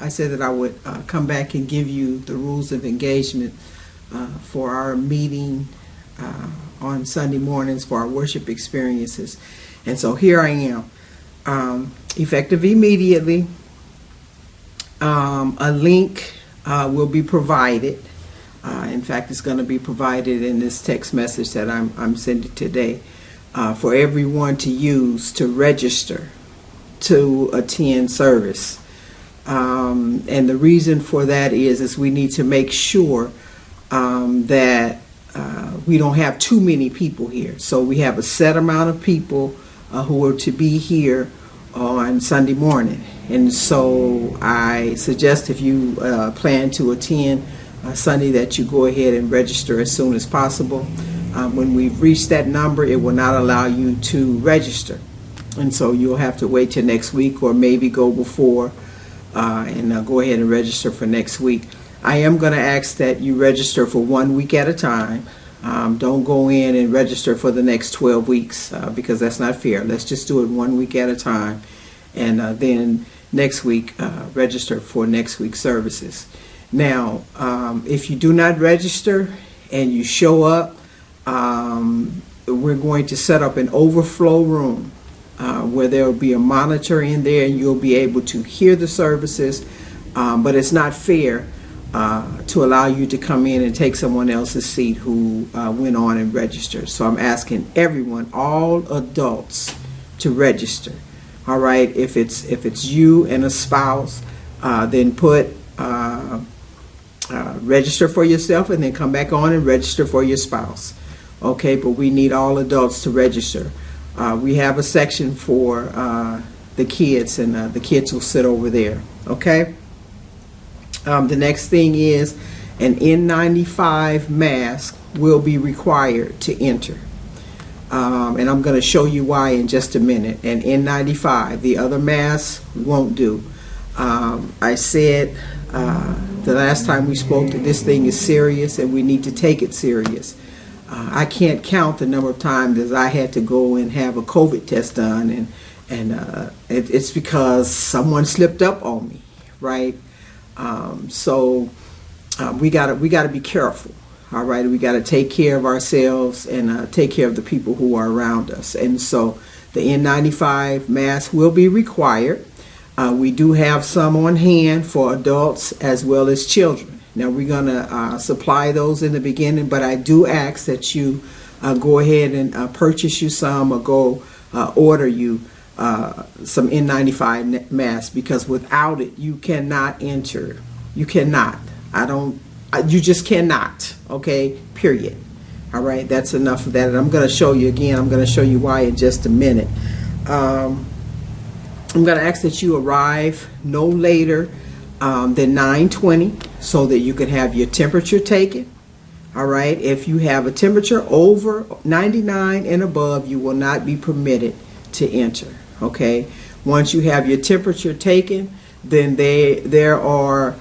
I said that I would come back and give you the rules of engagement for our meeting on Sunday mornings for our worship experiences. And so here I am. Effective immediately, a link will be provided. In fact, it's going to be provided in this text message that I'm sending today for everyone to use to register to attend service. And the reason for that is we need to make sure that we don't have too many people here. So we have a set amount of people who are to be here on Sunday morning. And so I suggest if you plan to attend Sunday that you go ahead and register as soon as possible. When we've reached that number, it will not allow you to register. And so you'll have to wait till next week or maybe go before and go ahead and register for next week. I am going to ask that you register for 1 week at a time. Don't go in and register for the next 12 weeks because that's not fair. Let's just do it 1 week at a time. And then next week, register for next week's services. Now, if you do not register and you show up, we're going to set up an overflow room where there will be a monitor in there and you'll be able to hear the services, but it's not fair to allow you to come in and take someone else's seat who went on and registered. So I'm asking everyone, all adults, to register. All right, if it's you and a spouse, then put register for yourself and then come back on and register for your spouse. Okay, but we need all adults to register. We have a section for the kids, and the kids will sit over there. Okay. The next thing is an N95 mask will be required to enter. And I'm going to show you why in just a minute. An N95, the other masks won't do. I said the last time we spoke that this thing is serious and we need to take it serious. I can't count the number of times that I had to go and have a COVID test done, and it's because someone slipped up on me, right? So we gotta be careful. All right, we got to take care of ourselves and take care of the people who are around us. And so the N95 mask will be required. We do have some on hand for adults as well as children. Now we're going to supply those in the beginning, but I do ask that you go ahead and purchase you some or go order you some N95 masks, because without it you cannot enter. You cannot. You just cannot. Okay, period. All right, that's enough of that. And I'm going to show you again. I'm going to show you why in just a minute. I'm going to ask that you arrive no later than 9:20 so that you can have your temperature taken. All right, if you have a temperature over 99 and above, you will not be permitted to enter. Okay, once you have your temperature taken, then there are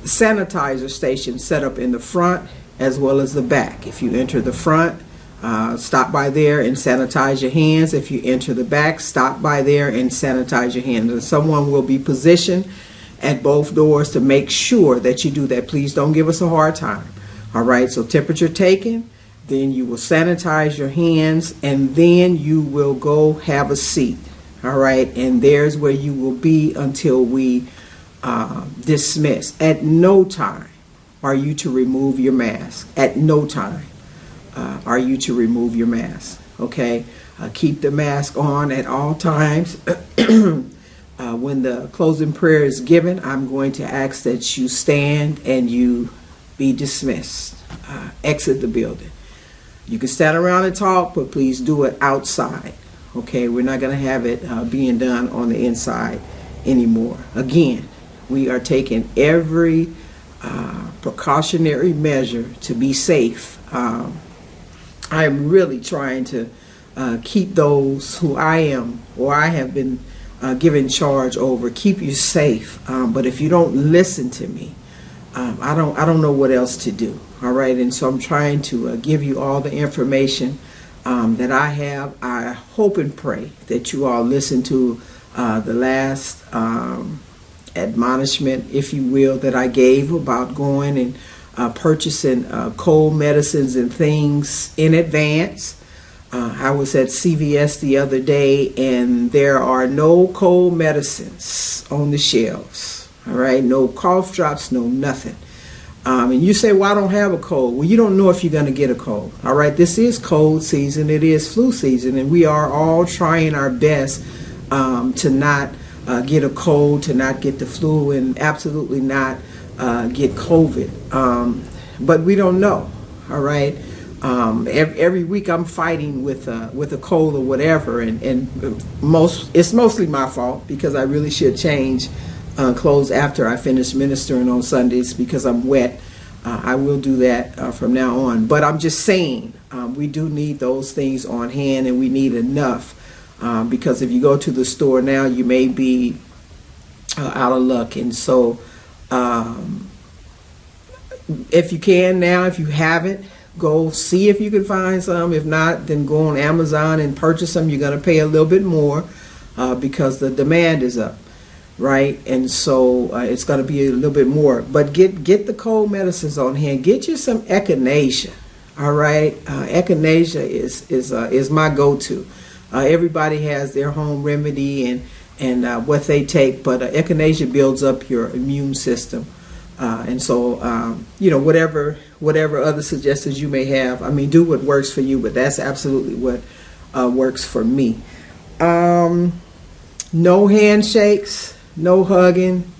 sanitizer stations set up in the front as well as the back. If you enter the front, stop by there and sanitize your hands. If you enter the back, stop by there and sanitize your hands. And someone will be positioned at both doors to make sure that you do that. Please don't give us a hard time. All right, so temperature taken, then you will sanitize your hands, and then you will go have a seat. All right, and there's where you will be until we dismiss. At no time are you to remove your mask. At no time are you to remove your mask. Okay, keep the mask on at all times. When the closing prayer is given, I'm going to ask that you stand and you be dismissed. Exit the building. You can stand around and talk, but please do it outside. Okay, we're not going to have it being done on the inside anymore. Again, we are taking every precautionary measure to be safe. I am really trying to keep those who I have been given charge over, keep you safe. But if you don't listen to me, I don't know what else to do. All right, and so I'm trying to give you all the information that I have. I hope and pray that you all listen to the last admonishment, if you will, that I gave about going and purchasing cold medicines and things in advance. I was at CVS the other day, and there are no cold medicines on the shelves. All right, no cough drops, no nothing. And you say, well, I don't have a cold. Well, you don't know if you're going to get a cold. All right, this is cold season. It is flu season, and we are all trying our best to not get a cold, to not get the flu, and absolutely not get COVID. But we don't know. All right. Every week I'm fighting with a cold or whatever, and it's mostly my fault, because I really should change clothes after I finish ministering on Sundays, because I'm wet. I will do that from now on. But I'm just saying, we do need those things on hand, and we need enough, because if you go to the store now, you may be out of luck. And so if you can now, if you haven't, go see if you can find some. If not, then go on Amazon and purchase them. You're going to pay a little bit more because the demand is up, right? And so it's going to be a little bit more. But get the cold medicines on hand. Get you some echinacea, all right? Echinacea is my go-to. Everybody has their home remedy and what they take, but echinacea builds up your immune system. And so, whatever other suggestions you may have, I mean, do what works for you, but that's absolutely what works for me. No handshakes, no hugging,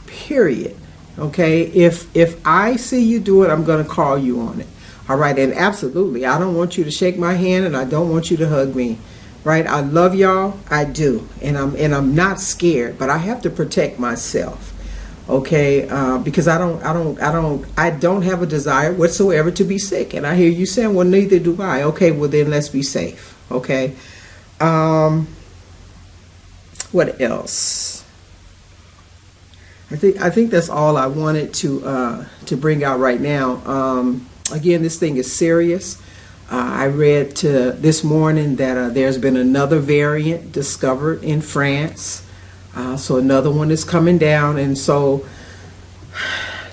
period. Okay? If I see you do it, I'm going to call you on it. All right? And absolutely, I don't want you to shake my hand, and I don't want you to hug me. Right? I love y'all. I do. And I'm not scared, but I have to protect myself. Okay, because I don't have a desire whatsoever to be sick. And I hear you saying, well, neither do I. Okay, well then let's be safe. Okay. What else? I think that's all I wanted to bring out right now. Again, this thing is serious. I read this morning that there's been another variant discovered in France. So another one is coming down. And so,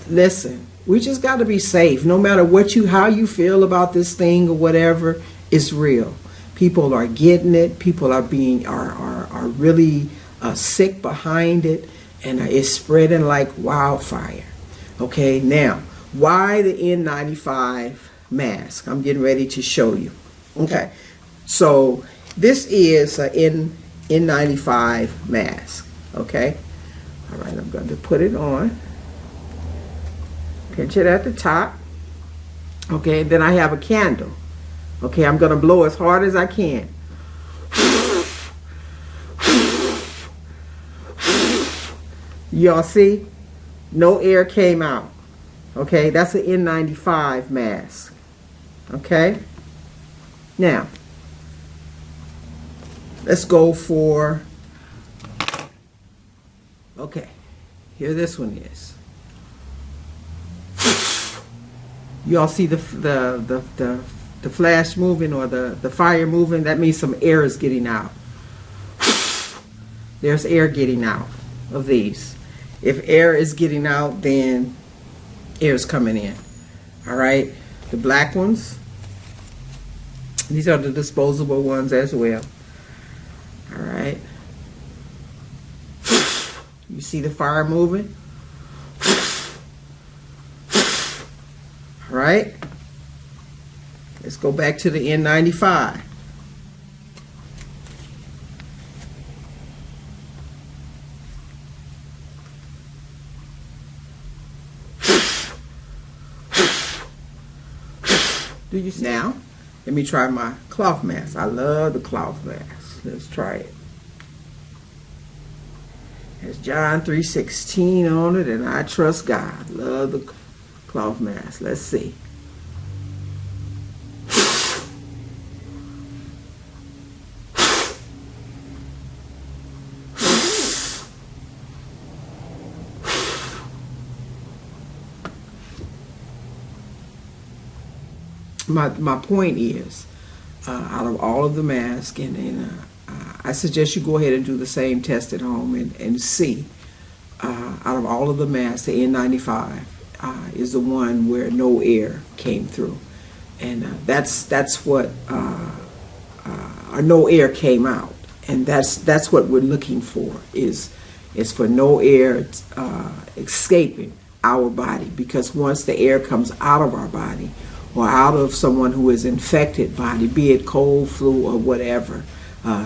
listen, we just got to be safe. No matter how you feel about this thing or whatever, it's real. People are getting it. People are really sick behind it. And it's spreading like wildfire. Okay, now, why the N95 mask? I'm getting ready to show you. Okay, so this is an N95 mask. Okay, all right, I'm going to put it on. Pinch it at the top. Okay, then I have a candle. Okay, I'm going to blow as hard as I can. Y'all see? No air came out. Okay, that's an N95 mask. Okay, now let's go for. Okay, here this one is. You all see the flash moving, or the fire moving? That means some air is getting out. There's air getting out of these. If air is getting out, then air is coming in. All right, the black ones. These are the disposable ones as well. All right. You see the fire moving? All right. Let's go back to the N95. Do you see? Now, let me try my cloth mask. I love the cloth mask. Let's try it. There's John 3:16 on it, and I trust God. Love the cloth mask. Let's see. My point is, out of all of the masks, and I suggest you go ahead and do the same test at home and see out of all of the masks, the N95 is the one where no air came through, and that's what or no air came out, and that's what we're looking for is for no air escaping our body, because once the air comes out of our body or out of someone who is infected body, be it cold, flu, or whatever,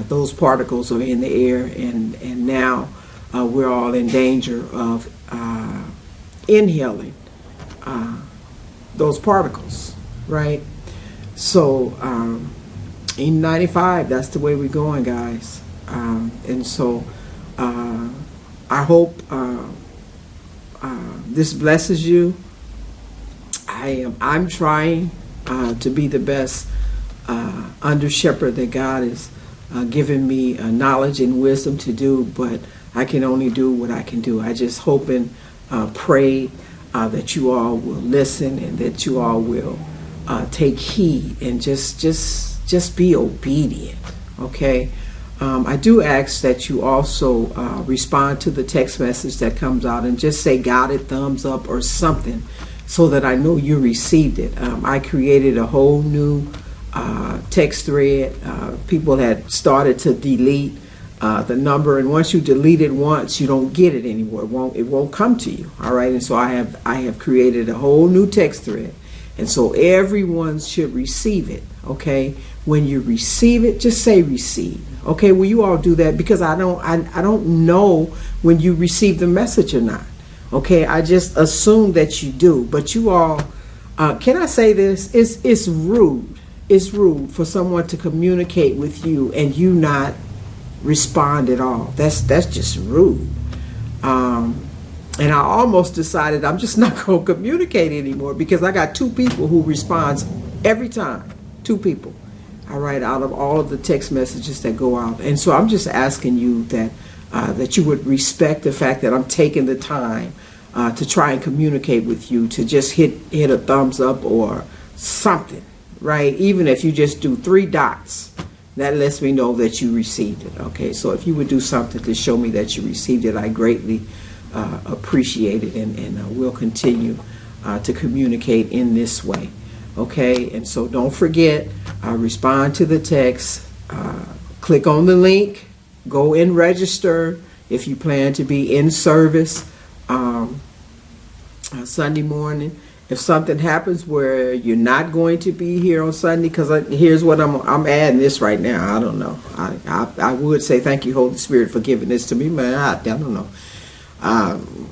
those particles are in the air, and now we're all in danger of inhaling those particles, right? So N95, that's the way we're going, guys. And so I hope this blesses you. I'm trying to be the best under shepherd that God has given me knowledge and wisdom to do, but I can only do what I can do. I just hope and pray that you all will listen, and that you all will take heed and just be obedient, okay? I do ask that you also respond to the text message that comes out and just say got it, thumbs up, or something, so that I know you received it. I created a whole new text thread. People had started to delete the number, and once you delete it once, you don't get it anymore. It won't come to you. All right, and so I have created a whole new text thread, and so everyone should receive it. Okay, when you receive it, just say receive. Okay, will you all do that? Because I don't know when you receive the message or not. Okay, I just assume that you do, but you all, can I say this? It's rude. It's rude for someone to communicate with you and you not respond at all. That's just rude. And I almost decided I'm just not going to communicate anymore, because I got 2 people who responds every time. 2 people. All right, out of all of the text messages that go out. And so I'm just asking you that you would respect the fact that I'm taking the time to try and communicate with you, to just hit a thumbs up or something, right? Even if you just do 3 dots, that lets me know that you received it. Okay, so if you would do something to show me that you received it, I greatly appreciate it, and we'll continue to communicate in this way. Okay, and so don't forget, respond to the text, click on the link, go and register if you plan to be in service Sunday morning. If something happens where you're not going to be here on Sunday, because here's what I'm adding this right now. I don't know. I would say thank you, Holy Spirit, for giving this to me, man. I don't know.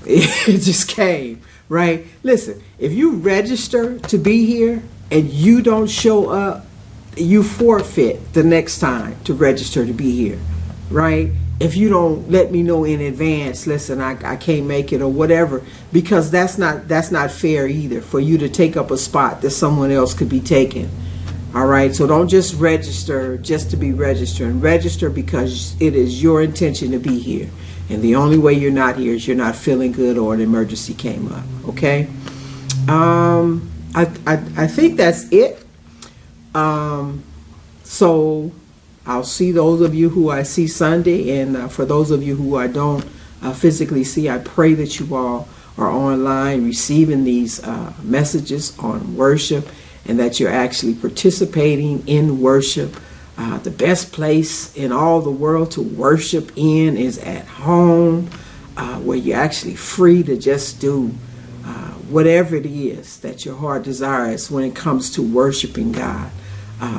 It just came, right? Listen, if you register to be here and you don't show up, you forfeit the next time to register to be here, right? If you don't let me know in advance, listen, I can't make it or whatever, because that's not fair either, for you to take up a spot that someone else could be taking. All right, so don't just register just to be registering. Register because it is your intention to be here, and the only way you're not here is you're not feeling good or an emergency came up. Okay, I think that's it. So I'll see those of you who I see Sunday, and for those of you who I don't physically see, I pray that you all are online receiving these messages on worship, and that you're actually participating in worship. The best place in all the world to worship in is at home, where you're actually free to just do whatever it is that your heart desires when it comes to worshiping God.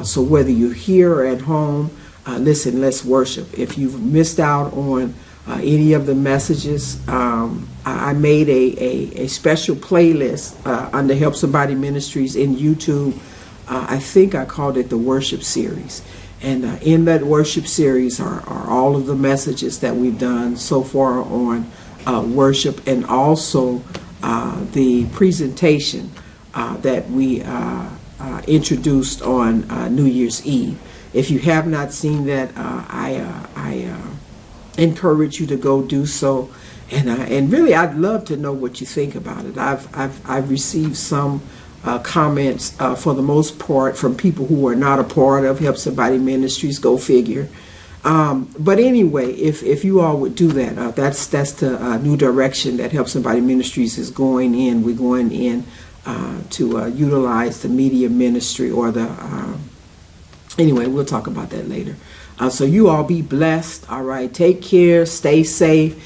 So whether you're here or at home, listen, let's worship. If you've missed out on any of the messages, I made a special playlist under Help Somebody Ministries in YouTube. I think I called it the Worship Series. And in that worship series are all of the messages that we've done so far on worship, and also the presentation that we introduced on New Year's Eve. If you have not seen that, I encourage you to go do so. And really, I'd love to know what you think about it. I've received some comments, for the most part, from people who are not a part of Help Somebody Ministries. Go figure. But anyway, if you all would do that, that's the new direction that Help Somebody Ministries is going in. We're going in to utilize the media ministry or the anyway, we'll talk about that later. So you all be blessed. All right, take care, stay safe.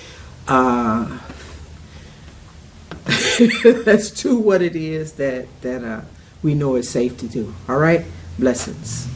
Let's do what it is that we know is safe to do. All right, blessings.